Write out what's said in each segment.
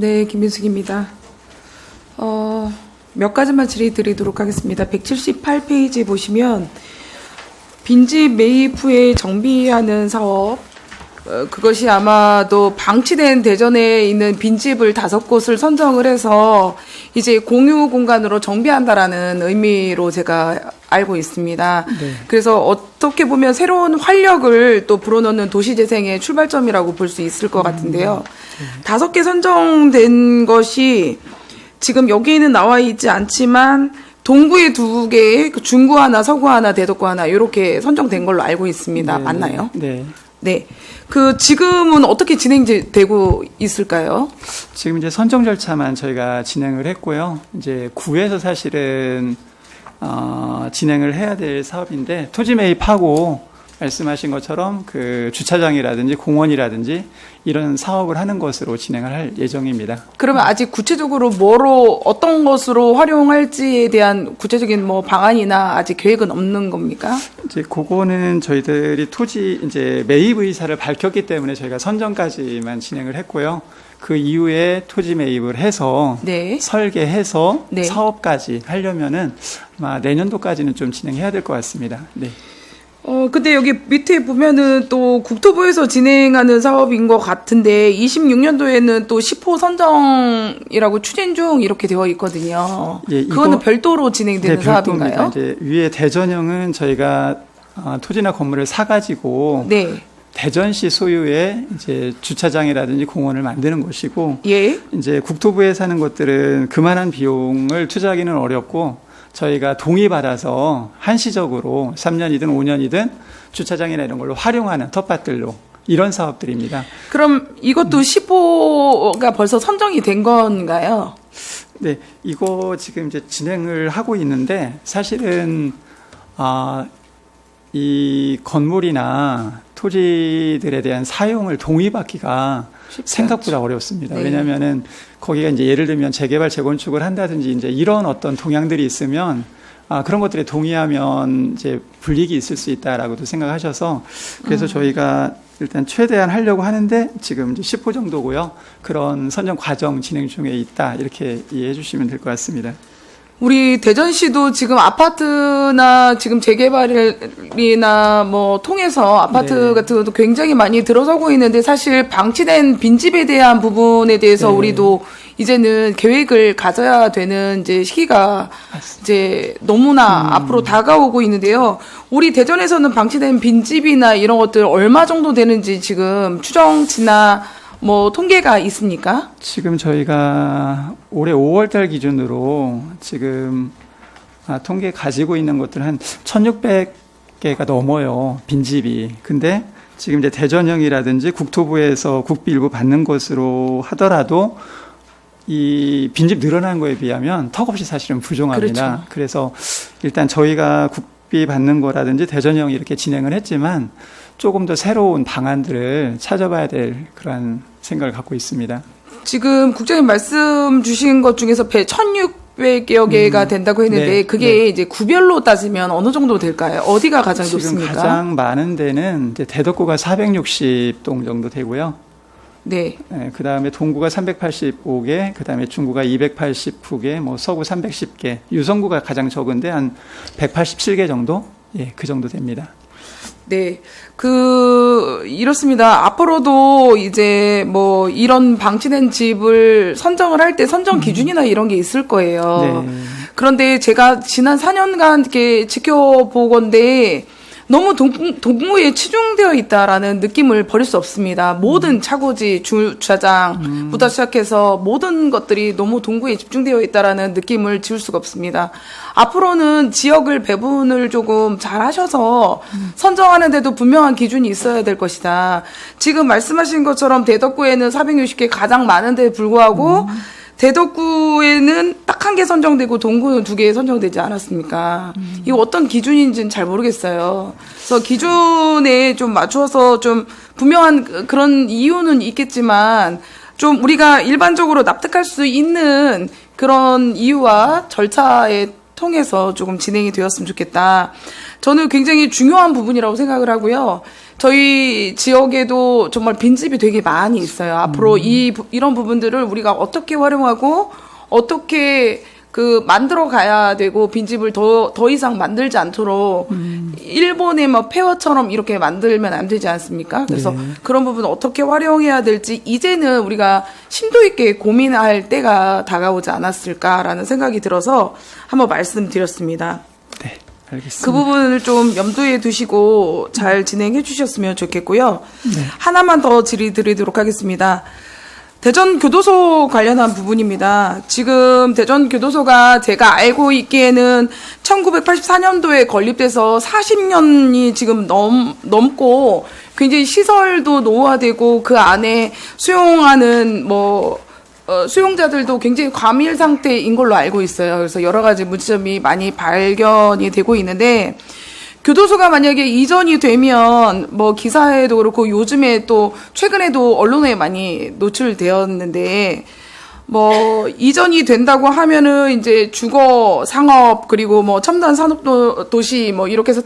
네, 김민숙입니다. 몇 가지만 질의드리도록 하겠습니다. 178페이지 보시면 빈집 매입 후에 정비하는 사업, 그것이 아마도 방치된 대전에 있는 빈집을 5곳을 선정을 해서 이제 공유 공간으로 정비한다라는 의미로 제가 알고 있습니다. 네. 그래서 어떻게 보면 새로운 활력을 또 불어넣는 도시재생의 출발점이라고 볼 수 있을 것 같은데요. 5개 선정된 것이 지금 여기에는 나와 있지 않지만 동구에 2개, 중구 하나, 서구 하나, 대덕구 하나 이렇게 선정된 걸로 알고 있습니다. 네, 맞나요? 네. 네. 지금은 어떻게 진행되고 있을까요? 지금 이제 선정 절차만 저희가 진행을 했고요. 이제 구에서 사실은 진행을 해야 될 사업인데 토지 매입하고 말씀하신 것처럼 그 주차장이라든지 공원이라든지 이런 사업을 하는 것으로 진행을 할 예정입니다. 그러면 아직 구체적으로 어떤 것으로 활용할지에 대한 구체적인 방안이나 아직 계획은 없는 겁니까? 이제 그거는 저희들이 토지 이제 매입 의사를 밝혔기 때문에 저희가 선정까지만 진행을 했고요. 그 이후에 토지 매입을 해서 네. 설계해서 네. 사업까지 하려면은 아마 내년도까지는 좀 진행해야 될 것 같습니다. 네. 근데 여기 밑에 보면은 또 국토부에서 진행하는 사업인 것 같은데 26년도에는 또 10호 선정이라고 추진 중 이렇게 되어 있거든요. 예, 그거는 별도로 진행되는 네, 사업인가요? 이제 위에 대전형은 저희가 토지나 건물을 사가지고 네. 대전시 소유의 이제 주차장이라든지 공원을 만드는 것이고, 예. 이제 국토부에서 하는 것들은 그만한 비용을 투자하기는 어렵고. 저희가 동의받아서 한시적으로 3년이든 5년이든 주차장이나 이런 걸로 활용하는 텃밭들로 이런 사업들입니다. 그럼 이것도 10호가 벌써 선정이 된 건가요? 네, 이거 지금 이제 진행을 하고 있는데 사실은 이 건물이나 토지들에 대한 사용을 동의받기가 생각보다 어렵습니다. 네. 왜냐하면은 거기가 이제 예를 들면 재개발, 재건축을 한다든지 이제 이런 어떤 동향들이 있으면 그런 것들에 동의하면 이제 불이익이 있을 수 있다라고도 생각하셔서 그래서 저희가 일단 최대한 하려고 하는데 지금 이제 10호 정도고요. 그런 선정 과정 진행 중에 있다 이렇게 이해해 주시면 될 것 같습니다. 우리 대전시도 지금 아파트나 지금 재개발이나 통해서 아파트 네. 같은 것도 굉장히 많이 들어서고 있는데 사실 방치된 빈집에 대한 부분에 대해서 네. 우리도 이제는 계획을 가져야 되는 이제 시기가 이제 너무나 앞으로 다가오고 있는데요. 우리 대전에서는 방치된 빈집이나 이런 것들 얼마 정도 되는지 지금 추정치나 통계가 있습니까? 지금 저희가 올해 5월달 기준으로 지금 통계 가지고 있는 것들 한 1,600개가 넘어요. 빈집이. 근데 지금 이제 대전형이라든지 국토부에서 국비 일부 받는 것으로 하더라도 이 빈집 늘어난 거에 비하면 턱없이 사실은 부족합니다. 그렇죠. 그래서 일단 저희가 국비 받는 거라든지 대전형 이렇게 진행을 했지만 조금 더 새로운 방안들을 찾아봐야 될 그런 생각을 갖고 있습니다. 지금 국장님 말씀 주신 것 중에서 1,600여 개가 된다고 했는데 네, 그게 네. 이제 구별로 따지면 어느 정도 될까요? 어디가 가장 지금 높습니까? 가장 많은 데는 이제 대덕구가 460동 정도 되고요. 네. 네, 그 다음에 동구가 385개, 그 다음에 중구가 289개, 서구 310개, 유성구가 가장 적은데 한 187개 정도? 예, 그 정도 됩니다. 네. 이렇습니다. 앞으로도 이제 이런 방치된 집을 선정을 할 때 선정 기준이나 이런 게 있을 거예요. 네. 그런데 제가 지난 4년간 이렇게 지켜보건데 너무 동구에 치중되어 있다라는 느낌을 버릴 수 없습니다. 모든 차고지, 주차장부터 시작해서 모든 것들이 너무 동구에 집중되어 있다라는 느낌을 지울 수가 없습니다. 앞으로는 지역을 배분을 조금 잘 하셔서 선정하는데도 분명한 기준이 있어야 될 것이다. 지금 말씀하신 것처럼 대덕구에는 460개 가장 많은데 불구하고 대덕구에는 딱 1개 선정되고 동구는 2개 선정되지 않았습니까? 이거 어떤 기준인지는 잘 모르겠어요. 그래서 기준에 좀 맞춰서 좀 분명한 그런 이유는 있겠지만 좀 우리가 일반적으로 납득할 수 있는 그런 이유와 절차에 통해서 조금 진행이 되었으면 좋겠다. 저는 굉장히 중요한 부분이라고 생각을 하고요. 저희 지역에도 정말 빈집이 되게 많이 있어요. 앞으로 이런 부분들을 우리가 어떻게 활용하고 어떻게 만들어 가야 되고 빈집을 더 이상 만들지 않도록 일본의 뭐 폐허처럼 이렇게 만들면 안 되지 않습니까? 그래서 그런 부분 어떻게 활용해야 될지 이제는 우리가 심도 있게 고민할 때가 다가오지 않았을까라는 생각이 들어서 한번 말씀드렸습니다. 네, 알겠습니다. 그 부분을 좀 염두에 두시고 잘 진행해 주셨으면 좋겠고요. 네. 하나만 더 질의드리도록 하겠습니다. 대전 교도소 관련한 부분입니다. 지금 대전 교도소가 제가 알고 있기에는 1984년도에 건립돼서 40년이 지금 넘고 굉장히 시설도 노후화되고 그 안에 수용하는 수용자들도 굉장히 과밀 상태인 걸로 알고 있어요. 그래서 여러 가지 문제점이 많이 발견이 되고 있는데 교도소가 만약에 이전이 되면 기사에도 그렇고 요즘에 또 최근에도 언론에 많이 노출되었는데 이전이 된다고 하면은 이제 주거 상업 그리고 첨단 산업 도시 이렇게 해서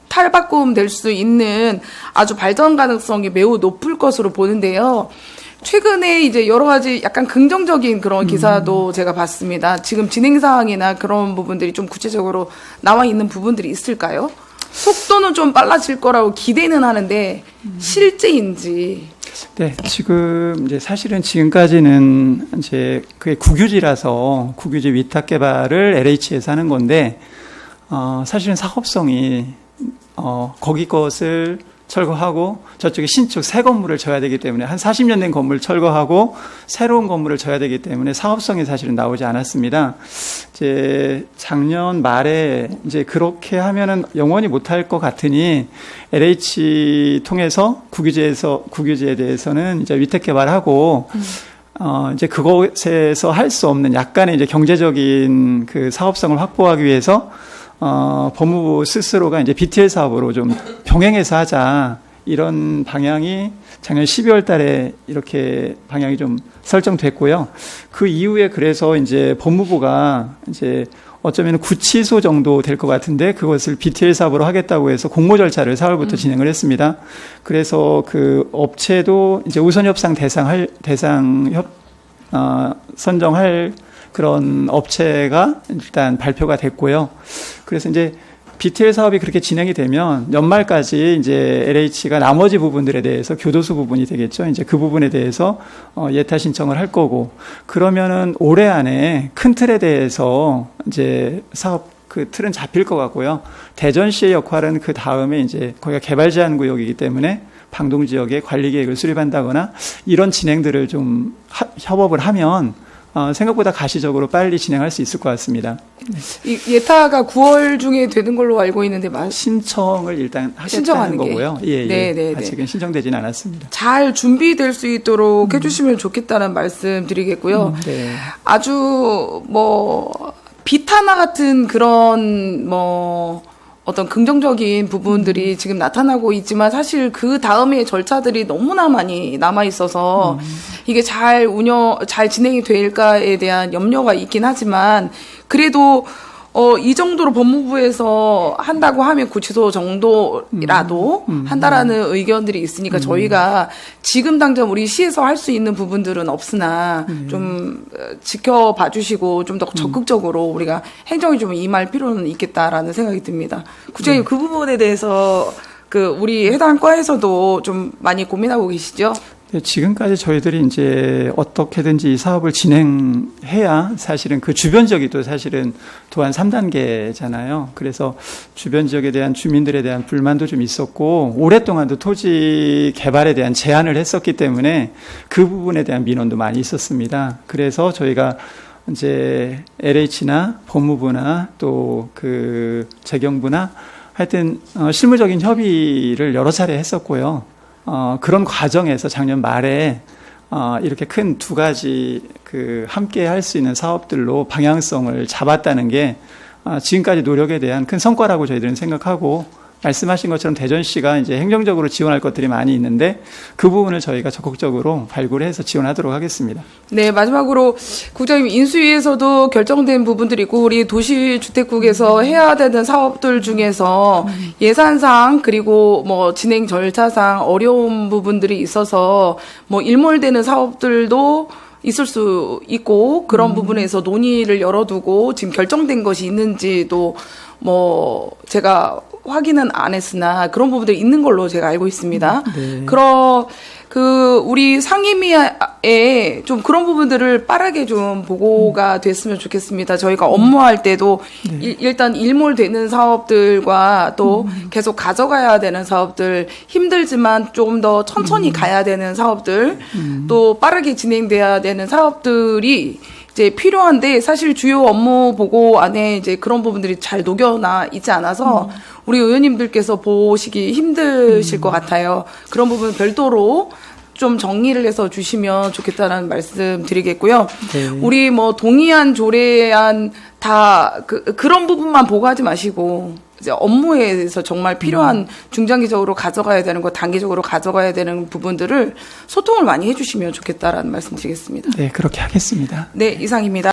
탈바꿈 될 수 있는 아주 발전 가능성이 매우 높을 것으로 보는데요. 최근에 이제 여러 가지 약간 긍정적인 그런 기사도 제가 봤습니다. 지금 진행 사항이나 그런 부분들이 좀 구체적으로 나와 있는 부분들이 있을까요? 속도는 좀 빨라질 거라고 기대는 하는데 실제인지. 네, 지금 이제 사실은 지금까지는 이제 그게 국유지라서 국유지 위탁 개발을 LH에서 하는 건데 사실은 사업성이 거기 것을 철거하고 저쪽에 신축 새 건물을 져야 되기 때문에 한 40년 된 건물 철거하고 새로운 건물을 져야 되기 때문에 사업성이 사실은 나오지 않았습니다. 이제 작년 말에 이제 그렇게 하면은 영원히 못할 것 같으니 LH 통해서 국유지에 대해서는 이제 위탁 개발하고 이제 그곳에서 할 수 없는 약간의 이제 경제적인 그 사업성을 확보하기 위해서 법무부 스스로가 이제 BTL 사업으로 좀 병행해서 하자 이런 방향이 작년 12월 달에 이렇게 방향이 좀 설정됐고요. 그 이후에 그래서 이제 법무부가 이제 어쩌면 구치소 정도 될 것 같은데 그것을 BTL 사업으로 하겠다고 해서 공모 절차를 4월부터 진행을 했습니다. 그래서 그 업체도 이제 우선 협상 선정할 그런 업체가 일단 발표가 됐고요. 그래서 이제 BTL 사업이 그렇게 진행이 되면 연말까지 이제 LH가 나머지 부분들에 대해서 교도소 부분이 되겠죠. 이제 그 부분에 대해서 예타 신청을 할 거고 그러면은 올해 안에 큰 틀에 대해서 이제 사업 그 틀은 잡힐 것 같고요. 대전시의 역할은 그 다음에 이제 거기가 개발 제한 구역이기 때문에 방동 지역에 관리 계획을 수립한다거나 이런 진행들을 좀 협업을 하면 생각보다 가시적으로 빨리 진행할 수 있을 것 같습니다. 이 예타가 9월 중에 되는 걸로 알고 있는데 신청을 일단 하겠다는 신청하는 거고요. 예. 네. 아직은 신청되진 않았습니다. 잘 준비될 수 있도록 해주시면 좋겠다는 말씀 드리겠고요. 네. 아주 비타나 같은 그런 어떤 긍정적인 부분들이 지금 나타나고 있지만 사실 그 다음에 절차들이 너무나 많이 남아 있어서 이게 잘 진행이 될까에 대한 염려가 있긴 하지만 그래도 이 정도로 법무부에서 한다고 하면 구치소 정도라도 한다라는 의견들이 있으니까 저희가 지금 당장 우리 시에서 할 수 있는 부분들은 없으나 좀 지켜봐 주시고 좀 더 적극적으로 우리가 행정에 좀 임할 필요는 있겠다라는 생각이 듭니다. 국장님 그 부분에 대해서 우리 해당 과에서도 좀 많이 고민하고 계시죠? 네, 지금까지 저희들이 이제 어떻게든지 이 사업을 진행해야 사실은 그 주변 지역이 또 사실은 도안 3단계잖아요. 그래서 주변 지역에 대한 주민들에 대한 불만도 좀 있었고 오랫동안도 토지 개발에 대한 제한을 했었기 때문에 그 부분에 대한 민원도 많이 있었습니다. 그래서 저희가 이제 LH나 법무부나 또 그 재경부나 하여튼 실무적인 협의를 여러 차례 했었고요. 그런 과정에서 작년 말에 이렇게 큰 두 가지 함께 할 수 있는 사업들로 방향성을 잡았다는 게 지금까지 노력에 대한 큰 성과라고 저희들은 생각하고 말씀하신 것처럼 대전시가 이제 행정적으로 지원할 것들이 많이 있는데 그 부분을 저희가 적극적으로 발굴해서 지원하도록 하겠습니다. 네, 마지막으로 국장님 인수위에서도 결정된 부분들이고 우리 도시주택국에서 해야 되는 사업들 중에서 예산상 그리고 뭐 진행 절차상 어려운 부분들이 있어서 뭐 일몰되는 사업들도 있을 수 있고 그런 부분에서 논의를 열어두고 지금 결정된 것이 있는지도 뭐 제가 확인은 안 했으나 그런 부분들이 있는 걸로 제가 알고 있습니다. 네. 우리 상임위에 좀 그런 부분들을 빠르게 좀 보고가 됐으면 좋겠습니다. 저희가 업무할 때도 일단 일몰되는 사업들과 또 계속 가져가야 되는 사업들, 힘들지만 좀 더 천천히 가야 되는 사업들, 또 빠르게 진행돼야 되는 사업들이 이제 필요한데 사실 주요 업무 보고 안에 이제 그런 부분들이 잘 녹여나 있지 않아서 우리 의원님들께서 보시기 힘드실 것 같아요. 그런 부분 별도로 좀 정리를 해서 주시면 좋겠다는 말씀 드리겠고요. 네. 우리 뭐 동의안, 조례안 다 그런 부분만 보고 하지 마시고 이제 업무에 대해서 정말 필요한 중장기적으로 가져가야 되는 거, 단기적으로 가져가야 되는 부분들을 소통을 많이 해주시면 좋겠다라는 말씀 드리겠습니다. 네, 그렇게 하겠습니다. 네, 이상입니다.